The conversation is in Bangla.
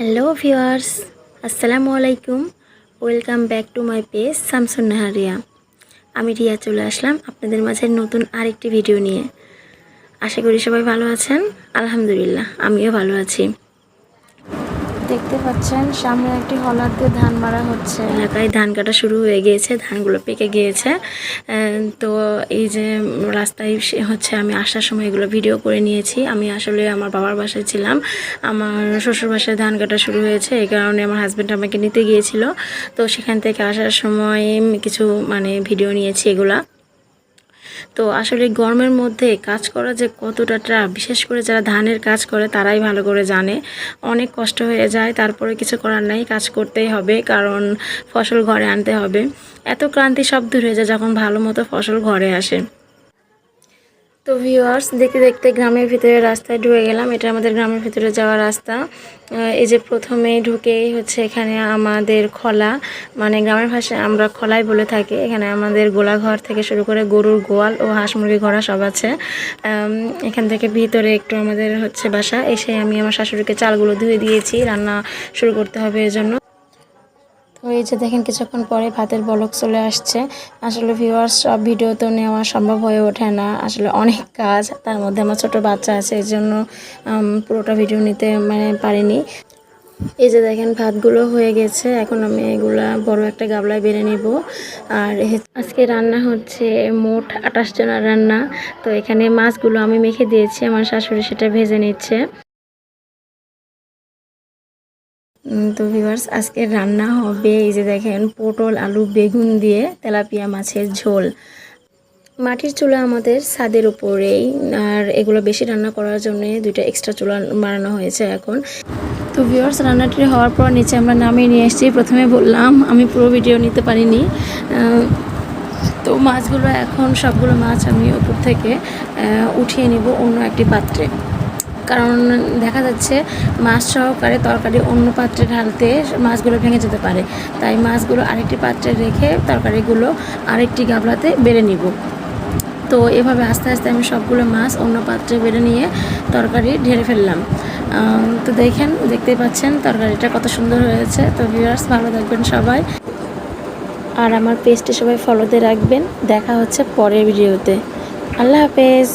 হ্যালো ভিউয়ার্স, আসসালামু আলাইকুম। Welcome back to my page Shamsun Nahar Riya. আমি রিয়া চলে আসলাম আপনাদের মাঝে নতুন আরেকটি ভিডিও নিয়ে। আশা করি সবাই ভালো আছেন। আলহামদুলিল্লাহ, আমিও ভালো আছি। দেখতে পাচ্ছেন সামনে একটি হলার দিয়ে ধান মারা হচ্ছে। এলাকায় ধান কাটা শুরু হয়ে গিয়েছে, ধানগুলো পেকে গিয়েছে। তো এই যে রাস্তায় হচ্ছে আমি আসার সময় এগুলো ভিডিও করে নিয়েছি। আমি আসলে আমার বাবার বাসায় ছিলাম, আমার শ্বশুর বাসায় ধান কাটা শুরু হয়েছে, এই কারণে আমার হাজব্যান্ড আমাকে নিতে গিয়েছিল। তো সেখান থেকে আসার সময় কিছু ভিডিও নিয়েছি এগুলা। তো আসলে গরমের মধ্যে কাজ করা যে কতটা টাফ, বিশেষ করে যারা ধানের কাজ করে তারাই ভালো করে জানে। অনেক কষ্ট হয়ে যায়, তারপরে কিছু করার নাই, কাজ করতেই হবে, কারণ ফসল ঘরে আনতে হবে। এত ক্লান্তি সব দূর হয়ে যায় যখন ভালো মতো ফসল ঘরে আসে। তো ভিউয়ার্স, দেখতে দেখতে গ্রামের ভিতরে রাস্তায় ঢুকে গেলাম। এটা আমাদের গ্রামের ভিতরে যাওয়ার রাস্তা। এই যে প্রথমেই ঢুকেই হচ্ছে এখানে আমাদের খলা, গ্রামের ভাষায় আমরা খলাই বলে থাকি। এখানে আমাদের গোলাঘর থেকে শুরু করে গরুর গোয়াল ও হাঁস মুরগি ঘোড়া সব আছে। এখান থেকে ভিতরে একটু আমাদের হচ্ছে বাসা। এসে আমি আমার শাশুড়িকে চালগুলো ধুয়ে দিয়েছি, রান্না শুরু করতে হবে এজন্য। তো এই যে দেখেন কিছুক্ষণ পরে ভাতের বলক চলে আসছে। আসলে ভিউয়ার্স, সব ভিডিও তো নেওয়া সম্ভব হয়ে ওঠে না, আসলে অনেক কাজ, তার মধ্যে আমার ছোট বাচ্চা আছে, এই জন্য পুরোটা ভিডিও নিতে পারিনি। এই যে দেখেন ভাতগুলো হয়ে গেছে, এখন আমি এগুলা বড় একটা গামলায় বেড়ে নিব। আর আজকে রান্না হচ্ছে মোট 28 জনের রান্না। তো এখানে মাছগুলো আমি মেখে দিয়েছি, আমার শাশুড়ি সেটা ভেজে নিচ্ছে। তো ভিউয়ার্স, আজকে রান্না হবে এই যে দেখেন পটল আলু বেগুন দিয়ে তেলাপিয়া মাছের ঝোল। মাটির চুলা আমাদের ছাদের উপরেই, আর এগুলো বেশি রান্না করার জন্য দুইটা এক্সট্রা চুলা বানানো হয়েছে এখন। তো ভিউয়ার্স, রান্নাটি হওয়ার পর নিচে আমরা নামিয়ে নিয়ে এসেছি। প্রথমে বললাম আমি পুরো ভিডিও নিতে পারিনি। তো মাছগুলো এখন সবগুলো মাছ আমি উপর থেকে উঠিয়ে নিব অন্য একটি পাত্রে, কারণ দেখা যাচ্ছে মাছ সহকারে তরকারি অন্য পাত্রে ঢালতে মাছগুলো ভেঙে যেতে পারে। তাই মাছগুলো আরেকটি পাত্রে রেখে তরকারিগুলো আরেকটি গামলাতে বেড়ে নিব। তো এভাবে আস্তে আস্তে আমি সবগুলো মাছ অন্য পাত্রে বেড়ে নিয়ে তরকারি ঢেলে ফেললাম। তো দেখতেই পাচ্ছেন তরকারিটা কত সুন্দর হয়েছে। তো ভিউয়ার্স, ভালো থাকবেন সবাই, আর আমার পেজটি সবাই ফলোতে রাখবেন। দেখা হচ্ছে পরের ভিডিওতে। আল্লাহ হাফেজ।